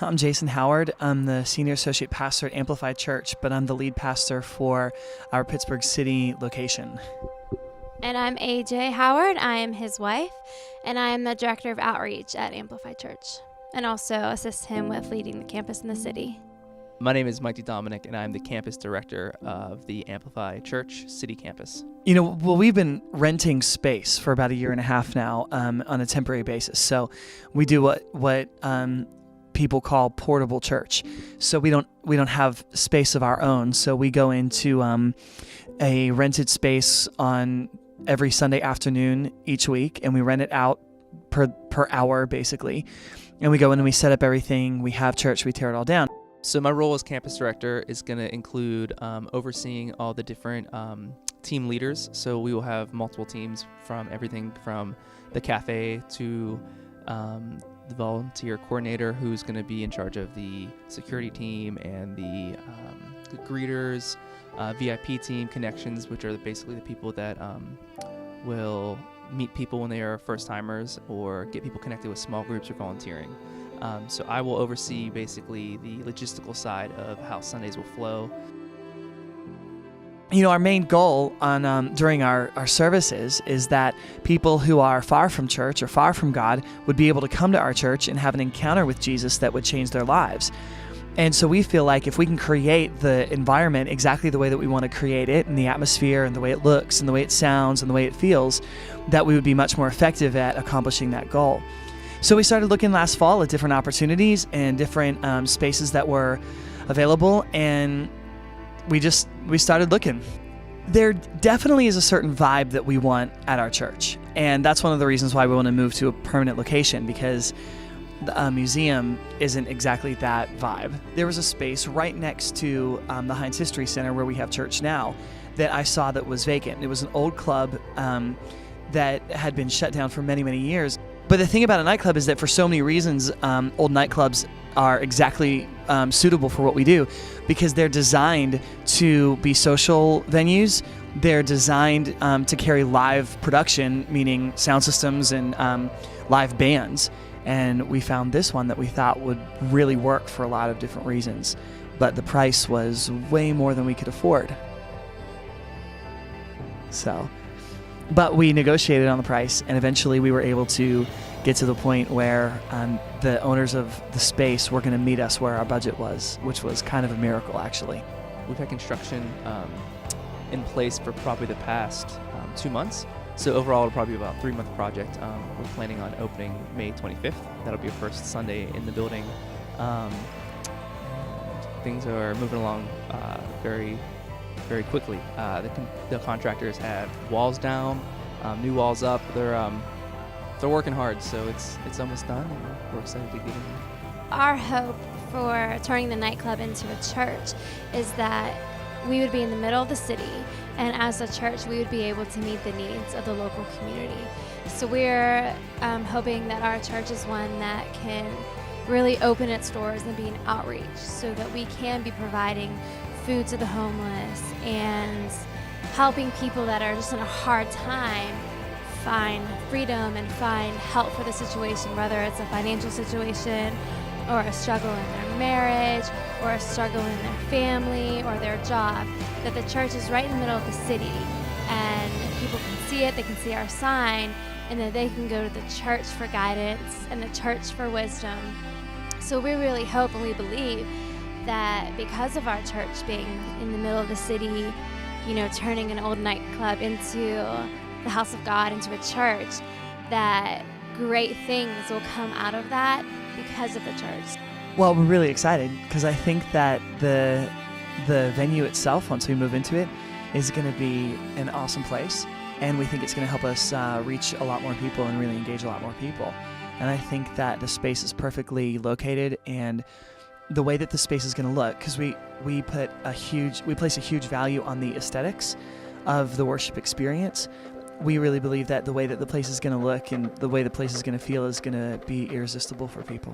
I'm Jason Howard. I'm the Senior Associate Pastor at Amplified Church, but I'm the lead pastor for our Pittsburgh City location. And I'm AJ Howard. I am his wife, and I am the Director of Outreach at Amplified Church, and also assist him with leading the campus in the city. My name is Mike Dominic, and I'm the Campus Director of the Amplified Church City Campus. We've been renting space for about a year and a half now on a temporary basis. So we do what people call portable church. So we don't have space of our own. So we go into a rented space on every Sunday afternoon each week, and we rent it out per hour basically. And we go in and we set up everything. We have church. We tear it all down. So my role as campus director is going to include overseeing all the different team leaders. So we will have multiple teams from everything from the cafe to the volunteer coordinator, who's going to be in charge of the security team and the greeters, VIP team, connections, which are basically the people that will meet people when they are first-timers or get people connected with small groups or volunteering. So I will oversee basically the logistical side of how Sundays will flow. Our main goal on during our services is that people who are far from church or far from God would be able to come to our church and have an encounter with Jesus that would change their lives. And so we feel like if we can create the environment exactly the way that we want to create it, and the atmosphere and the way it looks and the way it sounds and the way it feels, that we would be much more effective at accomplishing that goal. So we started looking last fall at different opportunities and different spaces that were available, and we started looking. There definitely is a certain vibe that we want at our church, and that's one of the reasons why we want to move to a permanent location, because the museum isn't exactly that vibe. There was a space right next to the Heinz History Center where we have church now that I saw that was vacant. It was an old club that had been shut down for many, many years. But the thing about a nightclub is that for so many reasons, old nightclubs are exactly suitable for what we do, because they're designed to be social venues. They're designed to carry live production, meaning sound systems and live bands. And we found this one that we thought would really work for a lot of different reasons. But the price was way more than we could afford. But we negotiated on the price, and eventually we were able to get to the point where the owners of the space were going to meet us where our budget was, which was kind of a miracle, actually. We've had construction in place for probably the past 2 months. So overall, it'll probably be about a 3-month project. We're planning on opening May 25th. That'll be our first Sunday in the building. Things are moving along very, very quickly. The contractors have walls down, new walls up. They're working hard, so it's almost done, and we're excited to get in there. Our hope for turning the nightclub into a church is that we would be in the middle of the city, and as a church, we would be able to meet the needs of the local community. So we're hoping that our church is one that can really open its doors and be an outreach, so that we can be providing food to the homeless and helping people that are just in a hard time find freedom and find help for the situation, whether it's a financial situation or a struggle in their marriage or a struggle in their family or their job. That the church is right in the middle of the city, and people can see it, they can see our sign, and that they can go to the church for guidance and the church for wisdom. So we really hope and we believe that because of our church being in the middle of the city, turning an old nightclub into the house of God, into a church, that great things will come out of that because of the church. Well, we're really excited because I think that the venue itself, once we move into it, is going to be an awesome place, and we think it's going to help us reach a lot more people and really engage a lot more people. And I think that the space is perfectly located, and the way that the space is going to look, because we place a huge value on the aesthetics of the worship experience. We really believe that the way that the place is going to look and the way the place is going to feel is going to be irresistible for people.